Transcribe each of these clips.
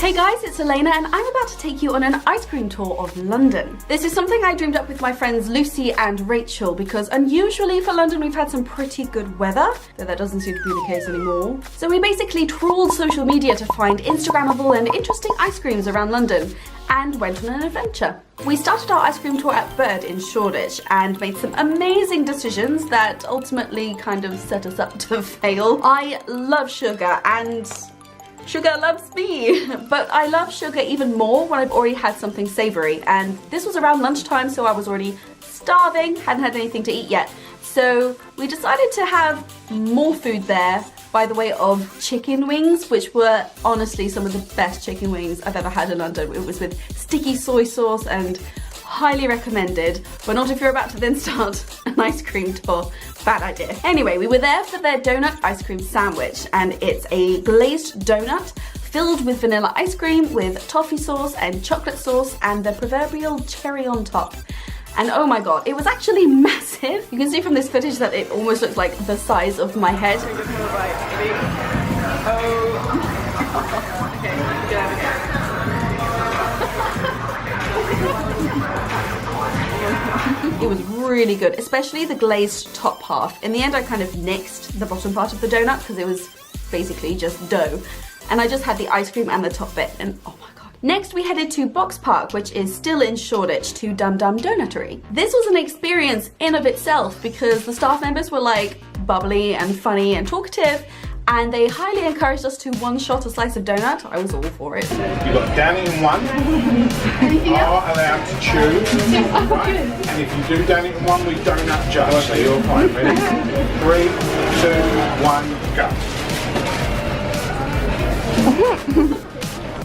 Hey guys, it's Elena and I'm about to take you on an ice cream tour of London. This is something I dreamed up with my friends Lucy and Rachel because unusually for London we've had some pretty good weather, though that doesn't seem to be the case anymore. So we basically trawled social media to find Instagrammable and interesting ice creams around London and went on an adventure. We started our ice cream tour at Bird in Shoreditch and made some amazing decisions that ultimately kind of set us up to fail. I love sugar and sugar loves me, but I love sugar even more when I've already had something savoury, and this was around lunchtime, so I was already starving, hadn't had anything to eat yet. So we decided to have more food there by the way of chicken wings, which were honestly some of the best chicken wings I've ever had in London. It was with sticky soy sauce and highly recommended, but not if you're about to then start an ice cream tour. Bad idea. Anyway, we were there for their donut ice cream sandwich, and it's a glazed donut filled with vanilla ice cream with toffee sauce and chocolate sauce and the proverbial cherry on top. And oh my god, it was actually massive. You can see from this footage that it almost looks like the size of my head. It was really good, especially the glazed top half. In the end, I kind of nixed the bottom part of the donut because it was basically just dough. And I just had the ice cream and the top bit, and oh my god. Next, we headed to Box Park, which is still in Shoreditch, to Dum Dum Donuttery. This was an experience in of itself because the staff members were like bubbly and funny and talkative, and they highly encouraged us to one-shot a slice of donut. I was all for it. You've got down in one. You are allowed to choose. Right? And if you do down in one, we donut judge. So you're fine. Ready? 3, 2, 1, go.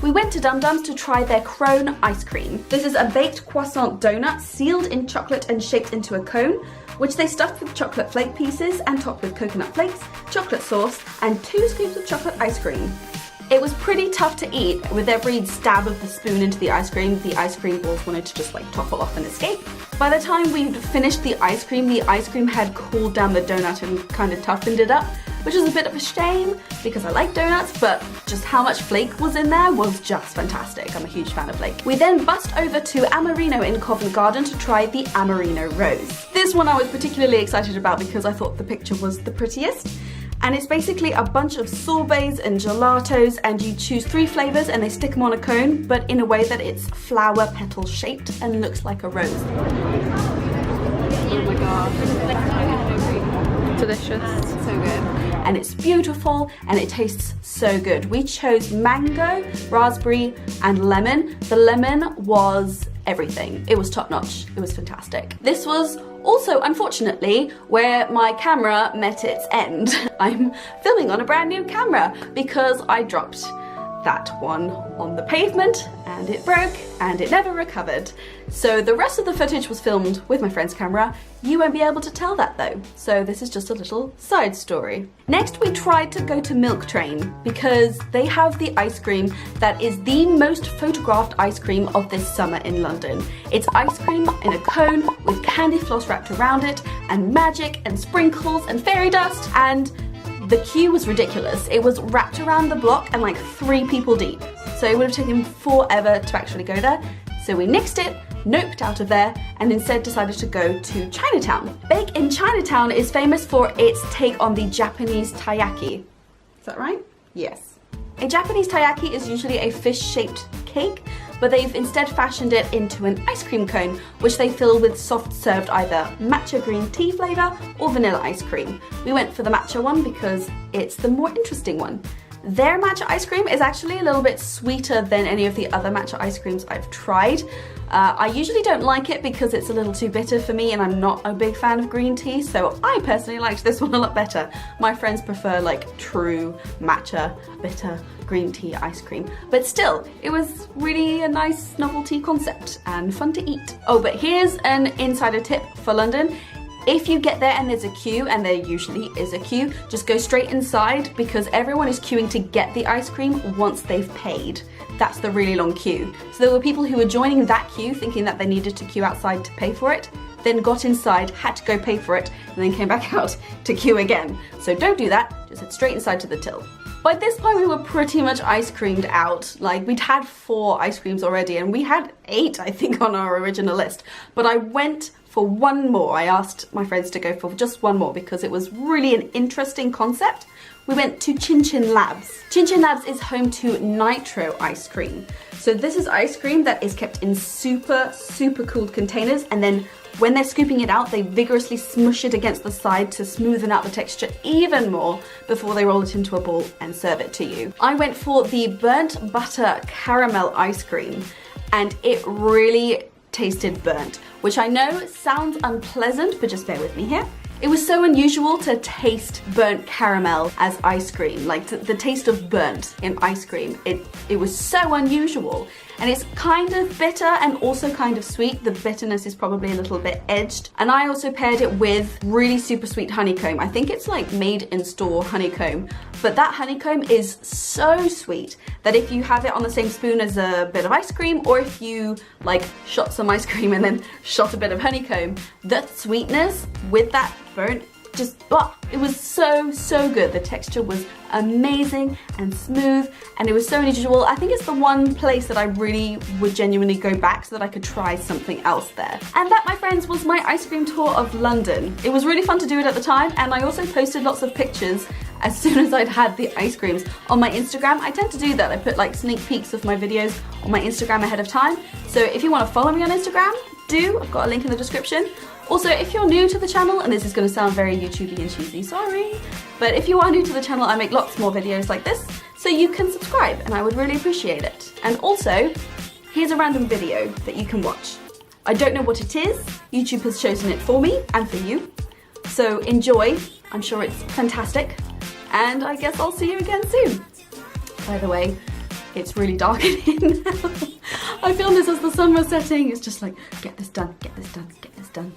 We went to Dum Dums to try their Croissant ice cream. This is a baked croissant donut sealed in chocolate and shaped into a cone, which they stuffed with chocolate flake pieces and topped with coconut flakes, chocolate sauce, and 2 scoops of chocolate ice cream. It was pretty tough to eat. With every stab of the spoon into the ice cream balls wanted to just like topple off and escape. By the time we'd finished the ice cream had cooled down the donut and kind of toughened it up, which is a bit of a shame because I like donuts, but just how much flake was in there was just fantastic. I'm a huge fan of flake. We then bussed over to Amarino in Covent Garden to try the Amarino Rose. This one I was particularly excited about because I thought the picture was the prettiest. And it's basically a bunch of sorbets and gelatos, and you choose 3 flavours and they stick them on a cone, but in a way that it's flower petal shaped and looks like a rose. Oh my god. Delicious. So good. And it's beautiful and it tastes so good. We chose mango, raspberry and lemon. The lemon was everything. It was top notch. It was fantastic. This was also, unfortunately, where my camera met its end. I'm filming on a brand new camera because I dropped that one on the pavement and it broke and it never recovered. So the rest of the footage was filmed with my friend's camera. You won't be able to tell that though. So this is just a little side story. Next, we tried to go to Milk Train because they have the ice cream that is the most photographed ice cream of this summer in London. It's ice cream in a cone with candy floss wrapped around it and magic and sprinkles and fairy dust, and the queue was ridiculous. It was wrapped around the block and like 3 people deep. So it would have taken forever to actually go there. So we nixed it, noped out of there, and instead decided to go to Chinatown. Bake in Chinatown is famous for its take on the Japanese taiyaki. Is that right? Yes. A Japanese taiyaki is usually a fish-shaped cake, but they've instead fashioned it into an ice cream cone, which they fill with soft-served either matcha green tea flavour or vanilla ice cream. We went for the matcha one because it's the more interesting one. Their matcha ice cream is actually a little bit sweeter than any of the other matcha ice creams I've tried. I usually don't like it because it's a little too bitter for me and I'm not a big fan of green tea, so I personally liked this one a lot better. My friends prefer like true matcha, bitter green tea ice cream. But still, it was really a nice novelty concept and fun to eat. Oh, but here's an insider tip for London. If you get there and there's a queue, and there usually is a queue, just go straight inside because everyone is queuing to get the ice cream once they've paid. That's the really long queue. So there were people who were joining that queue thinking that they needed to queue outside to pay for it, then got inside, had to go pay for it, and then came back out to queue again. So don't do that, just head straight inside to the till. By this point we were pretty much ice creamed out. Like, we'd had 4 ice creams already and we had 8 I think on our original list, but I went for one more. I asked my friends to go for just one more because it was really an interesting concept. We went to Chin Chin Labs. Chin Chin Labs is home to Nitro ice cream. So this is ice cream that is kept in super cooled containers, and then when they're scooping it out, they vigorously smush it against the side to smoothen out the texture even more before they roll it into a ball and serve it to you. I went for the burnt butter caramel ice cream, and it really tasted burnt, which I know sounds unpleasant, but just bear with me here. It was so unusual to taste burnt caramel as ice cream, like the taste of burnt in ice cream. It was so unusual, and it's kind of bitter and also kind of sweet. The bitterness is probably a little bit edged, and I also paired it with really super sweet honeycomb. I think it's like made in store honeycomb, but that honeycomb is so sweet that if you have it on the same spoon as a bit of ice cream, or if you like shot some ice cream and then shot a bit of honeycomb, that sweetness with that burnt, just, it was so good. The texture was amazing and smooth, and it was so unusual. I think it's the one place that I really would genuinely go back so that I could try something else there. And that, my friends, was my ice cream tour of London. It was really fun to do it at the time, and I also posted lots of pictures as soon as I'd had the ice creams on my Instagram. I tend to do that. I put like sneak peeks of my videos on my Instagram ahead of time. So if you want to follow me on Instagram, do. I've got a link in the description. Also, if you're new to the channel, and this is going to sound very YouTubey and cheesy, sorry, but if you are new to the channel, I make lots more videos like this, so you can subscribe, and I would really appreciate it. And also, here's a random video that you can watch. I don't know what it is. YouTube has chosen it for me and for you, so enjoy. I'm sure it's fantastic, and I guess I'll see you again soon. By the way, it's really dark in here now. I filmed this as the sun was setting. It's just like, get this done, get this done, get this done.